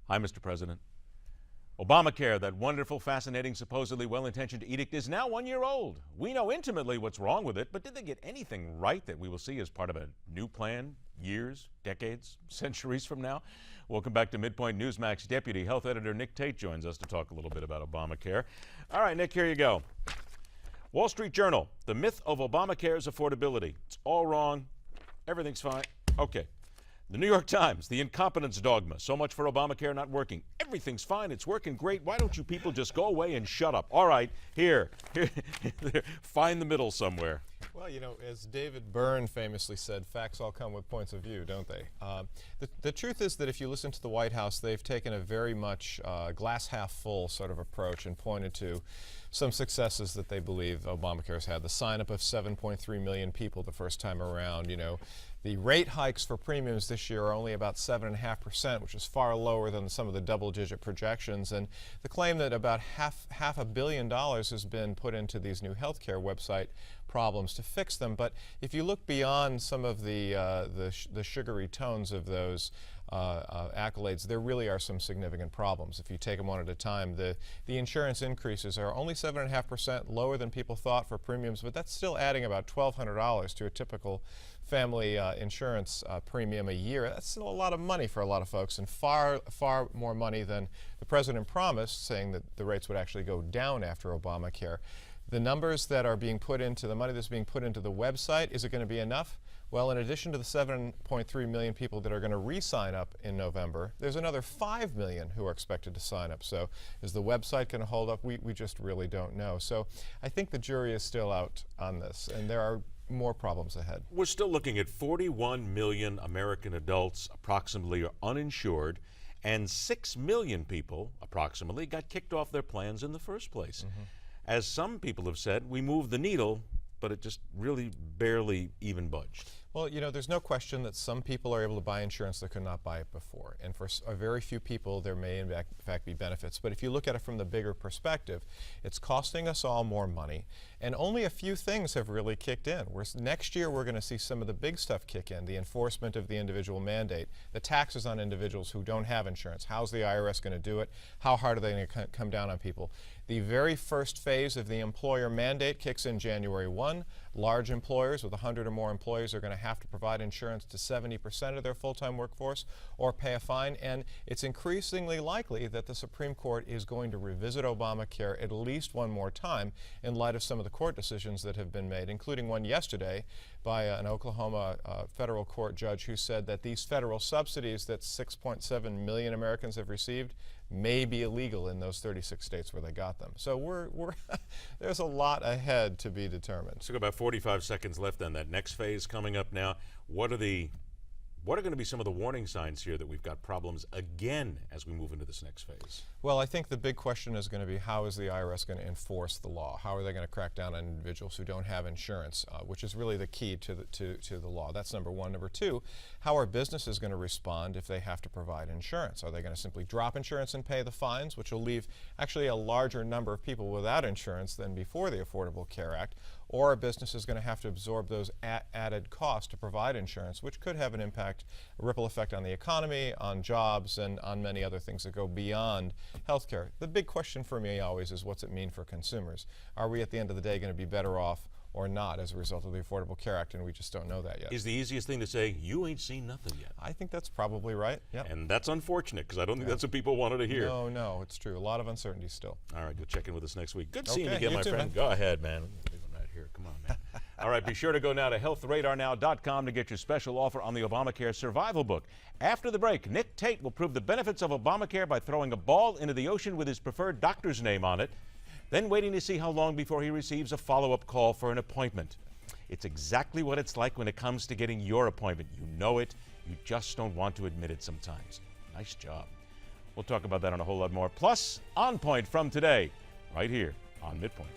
Hi, Mr. President. Obamacare, that wonderful, fascinating, supposedly well-intentioned edict, is now 1 year old. We know intimately what's wrong with it, but did they get anything right that we will see as part of a new plan years, decades, centuries from now? Welcome back to Midpoint. Newsmax Deputy Health Editor Nick Tate joins us to talk a little bit about Obamacare. All right, Nick, here you go. Wall Street Journal, the myth of Obamacare's affordability. It's all wrong. Everything's fine. Okay. The New York Times, the incompetence dogma. So much for Obamacare not working. Everything's fine. It's working great. Why don't you people just go away and shut up? All right, here find the middle somewhere. Well, you know, as David Byrne famously said, facts all come with points of view, don't they? The truth is that if you listen to the White House, they've taken a very much glass half full sort of approach and pointed to some successes that they believe Obamacare's had. The sign-up of 7.3 million people the first time around, you know. The rate hikes for premiums this year are only about 7.5%, which is far lower than some of the double-digit projections. And the claim that about half $1 billion has been put into these new healthcare website problems to fix them. But if you look beyond some of the sugary tones of those accolades, there really are some significant problems. If you take them one at a time, the insurance increases are only 7.5% lower than people thought for premiums, but that's still adding about $1,200 to a typical family insurance premium a year. That's still a lot of money for a lot of folks, and far more money than the president promised, saying that the rates would actually go down after Obamacare. The numbers that are being put into the money that's being put into the website, is it going to be enough? Well, in addition to the 7.3 million people that are going to re-sign up in November, there's another 5 million who are expected to sign up. So is the website going to hold up? We just really don't know. So I think the jury is still out on this, and there are more problems ahead. We're still looking at 41 million American adults approximately are uninsured, and 6 million people approximately got kicked off their plans in the first place. As some people have said, we moved the needle, but it just really barely even budged. Well, you know, there's no question that some people are able to buy insurance that could not buy it before. And for a very few people, there may in fact be benefits. But if you look at it from the bigger perspective, it's costing us all more money. And only a few things have really kicked in. Next year, we're going to see some of the big stuff kick in, the enforcement of the individual mandate, the taxes on individuals who don't have insurance. How's the IRS going to do it? How hard are they going to come down on people? The very first phase of the employer mandate kicks in January 1. Large employers with 100 or more employees are going to have to provide insurance to 70% of their full-time workforce or pay a fine. And it's increasingly likely that the Supreme Court is going to revisit Obamacare at least one more time in light of some of the court decisions that have been made, including one yesterday by an Oklahoma federal court judge who said that these federal subsidies that 6.7 million Americans have received may be illegal in those 36 states where they got them. So there's a lot ahead to be determined. So about 45 seconds left on that next phase coming up now. What are going to be some of the warning signs here that we've got problems again as we move into this next phase? Well, I think the big question is going to be, how is the IRS going to enforce the law? How are they going to crack down on individuals who don't have insurance, which is really the key to the law? That's number one. Number two, how are businesses going to respond if they have to provide insurance? Are they going to simply drop insurance and pay the fines, which will leave actually a larger number of people without insurance than before the Affordable Care Act? Or are businesses going to have to absorb those added costs to provide insurance, which could have an impact, a ripple effect on the economy, on jobs, and on many other things that go beyond healthcare? The big question for me always is, what's it mean for consumers? Are we at the end of the day going to be better off or not as a result of the Affordable Care Act? And we just don't know that yet. Is the easiest thing to say, you ain't seen nothing yet? I think that's probably right. Yep. And that's unfortunate, because I don't think that's what people wanted to hear. No, it's true. A lot of uncertainty still. All right, you'll check in with us next week. Good seeing you again, you my too, friend. man. Go ahead, man. Here. Come on, man. All right, be sure to go now to healthradarnow.com to get your special offer on the Obamacare Survival Book. After the break, Nick Tate will prove the benefits of Obamacare by throwing a ball into the ocean with his preferred doctor's name on it, then waiting to see how long before he receives a follow-up call for an appointment. It's exactly what it's like when it comes to getting your appointment. You know it. You just don't want to admit it sometimes. Nice job. We'll talk about that and a whole lot more. Plus, On Point from today, right here on Midpoint.